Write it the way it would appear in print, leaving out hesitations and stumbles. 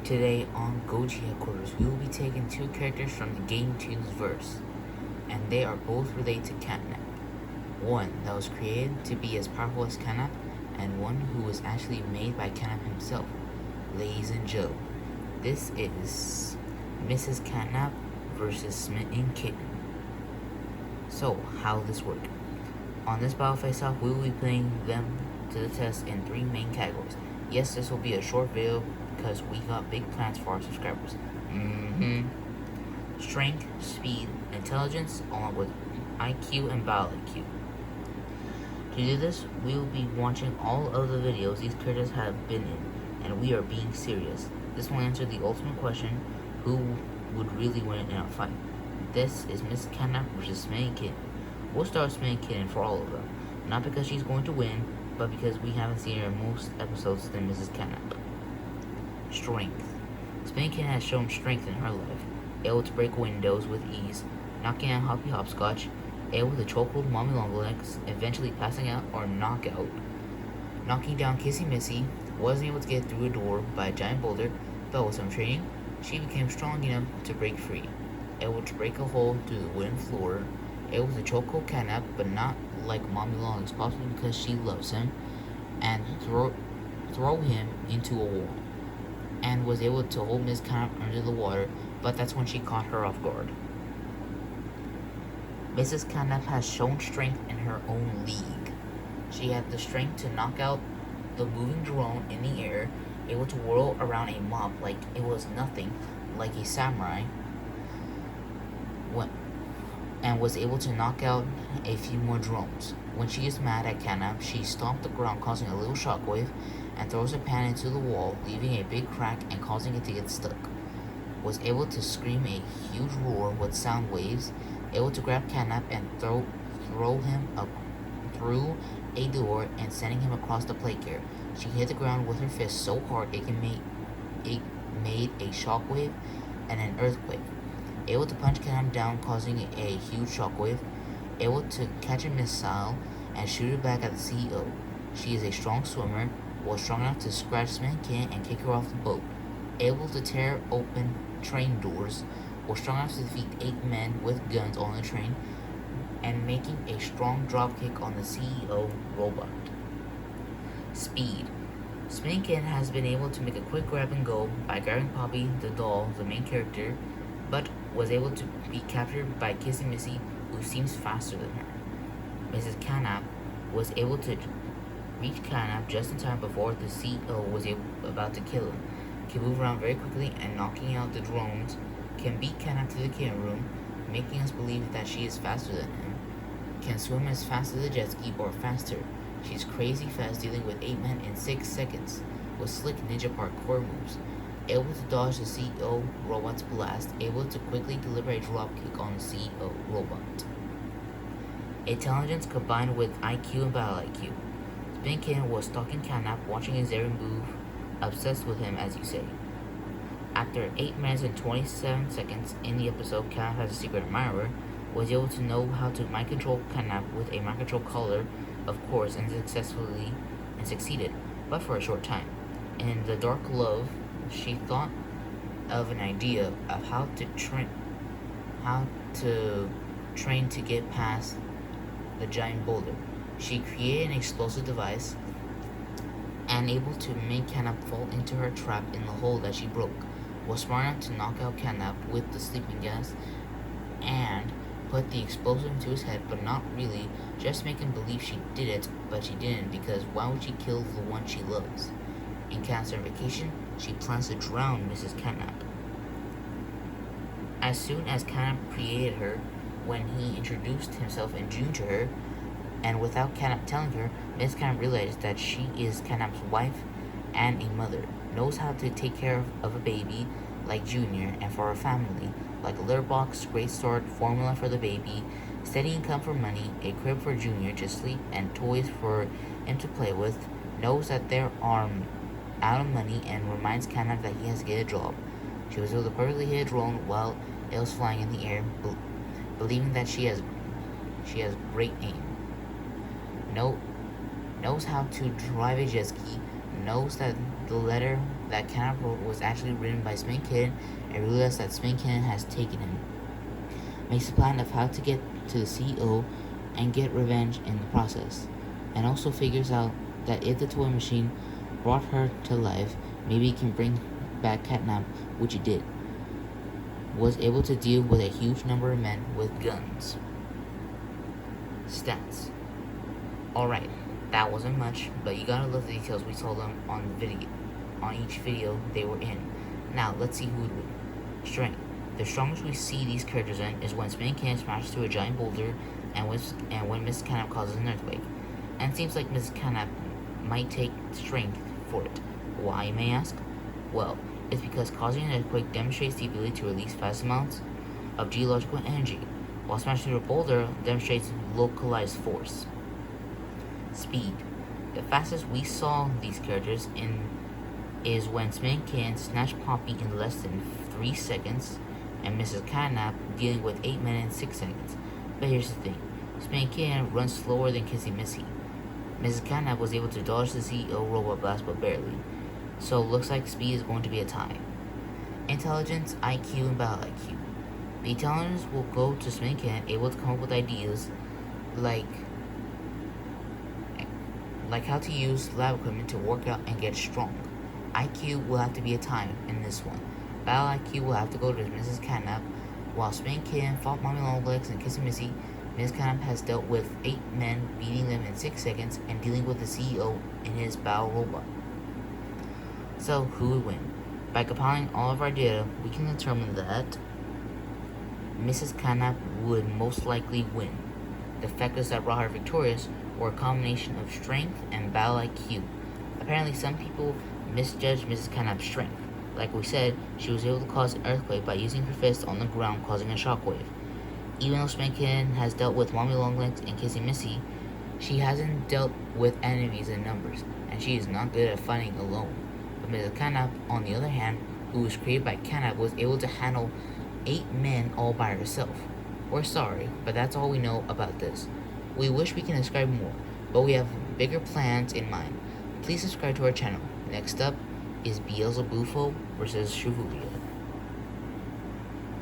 Today on Goji Headquarters, we will be taking two characters from the Game Tunes verse, and they are both related to Catnap. One that was created to be as powerful as Catnap, and one who was actually made by Catnap himself. Ladies and Joe, this is Mrs.Catnap versus Smitten Kitten. So, how will this work? On this battle face-off, we will be putting them to the test in three main categories. Yes, this will be a short video because we got big plans for our subscribers. Strength, speed, intelligence, along with IQ and battle IQ. To do this, we will be watching all of the videos these characters have been in, and we are being serious. This will answer the ultimate question: who would really win in a fight? This is Miss Catnap versus Smitten Kitten. We'll start Smitten Kitten for all of them, not because she's going to win, but because we haven't seen her in most episodes than Mrs. Catnap. Strength. Smitten Kitten has shown strength in her life, able to break windows with ease, knocking out Hoppy Hopscotch, able to chokehold Mommy Longlegs, eventually passing out or knockout, knocking down Kissy Missy, wasn't able to get through a door by a giant boulder, but with some training, she became strong enough to break free, able to break a hole through the wooden floor, able to chokehold Catnap, but not like Mommy Longlegs, possibly because she loves him, and throw him into a wall, and was able to hold Miss Catnap under the water, but that's when she caught her off guard. Mrs. Catnap has shown strength in her own league. She had the strength to knock out the moving drone in the air, able to whirl around a mob like it was nothing, like a samurai, and was able to knock out a few more drones. When she is mad at Catnap, she stomped the ground, causing a little shockwave, and throws a pan into the wall, leaving a big crack and causing it to get stuck. Was able to scream a huge roar with sound waves, able to grab Catnap and throw him up through a door and sending him across the playground. She hit the ground with her fist so hard it made a shockwave and an earthquake. Able to punch Catnap down, causing a huge shockwave. Able to catch a missile and shoot it back at the CEO. She is a strong swimmer, was strong enough to scratch Smitten Kitten and kick her off the boat. Able to tear open train doors, was strong enough to defeat 8 men with guns on the train, and making a strong dropkick on the CEO robot. Speed. Smitten Kitten has been able to make a quick grab and go by grabbing Poppy, the doll, the main character, but was able to be captured by Kissy Missy, who seems faster than her. Mrs. Catnap was able to reach Catnap just in time before the CEO was about to kill him. Can move around very quickly and knocking out the drones, can beat Catnap to the kitten room, making us believe that she is faster than him, can swim as fast as a jet ski or faster. She's crazy fast, dealing with 8 men in 6 seconds, with slick ninja parkour moves, able to dodge the CEO robot's blast, able to quickly deliver a dropkick on the CEO robot. Intelligence combined with IQ and battle IQ. Smitten Kitten was stalking Catnap, watching his every move, obsessed with him, as you say. After 8 minutes and 27 seconds in the episode, Catnap has a secret admirer, was able to know how to mind control Catnap with a mind control collar, of course, and succeeded, but for a short time. In the dark love, she thought of an idea of how to train to get past the giant boulder. She created an explosive device and able to make Catnap fall into her trap in the hole that she broke. Was smart enough to knock out Catnap with the sleeping gas and put the explosive into his head, but not really, just make him believe she did it, but she didn't, because why would she kill the one she loves? In Catnap's vacation, she plans to drown Mrs. Catnap. As soon as Catnap created her, when he introduced himself in June to her, and without Catnap telling her, Miss Catnap realized that she is Catnap's wife and a mother, knows how to take care of a baby like Junior, and for a family, like a litter box, great start, formula for the baby, steady income for money, a crib for Junior to sleep, and toys for him to play with, knows that they are out of money, and reminds Catnap that he has to get a job. She was able to perfectly hit a drone while it was flying in the air, believing that she has great aim. Knows how to drive a jet ski, knows that the letter that Catnap wrote was actually written by Smitten and realizes that Smitten has taken him. Makes a plan of how to get to the CEO and get revenge in the process, and also figures out that if the toy machine brought her to life, maybe it can bring back Catnap, which it did. Was able to deal with a huge number of men with guns. Stats. Alright, that wasn't much, but you gotta love the details we saw them on the video, on each video they were in. Now, let's see who would win. Strength. The strongest we see these characters in is when Smitten smashes through a giant boulder and when Mrs. Catnap causes an earthquake. And it seems like Mrs. Catnap might take strength for it. Why, you may ask? Well, it's because causing an earthquake demonstrates the ability to release vast amounts of geological energy, while smashing through a boulder demonstrates localized force. Speed. The fastest we saw these characters in is when Smitten snatched Poppy in less than 3 seconds, and Mrs. Catnap dealing with 8 men in 6 seconds. But here's the thing, Smitten runs slower than Kissy Missy. Mrs. Catnap was able to dodge the CEO robot blast but barely, so looks like speed is going to be a tie. Intelligence, IQ, and battle IQ. The intelligence will go to Smitten, able to come up with ideas like how to use lab equipment to work out and get strong. IQ will have to be a tie in this one. Battle IQ will have to go to Mrs. Catnap. While Smitten fought Mommy Longlegs and Kissy Missy, Mrs. Catnap has dealt with 8 men, beating them in 6 seconds, and dealing with the CEO in his battle robot. So, who would win? By compiling all of our data, we can determine that Mrs. Catnap would most likely win. The factors that brought her victorious were a combination of strength and battle IQ. Apparently, some people misjudged Mrs. Catnap's strength. Like we said, she was able to cause an earthquake by using her fist on the ground, causing a shockwave. Even though Smitten has dealt with Mommy Longlegs and Kissy Missy, she hasn't dealt with enemies in numbers, and she is not good at fighting alone. But Mrs. Catnap, on the other hand, who was created by Catnap, was able to handle 8 men all by herself. We're sorry, but that's all we know about this. We wish we can describe more, but we have bigger plans in mind. Please subscribe to our channel. Next up is Beelzebufo versus Shivulia.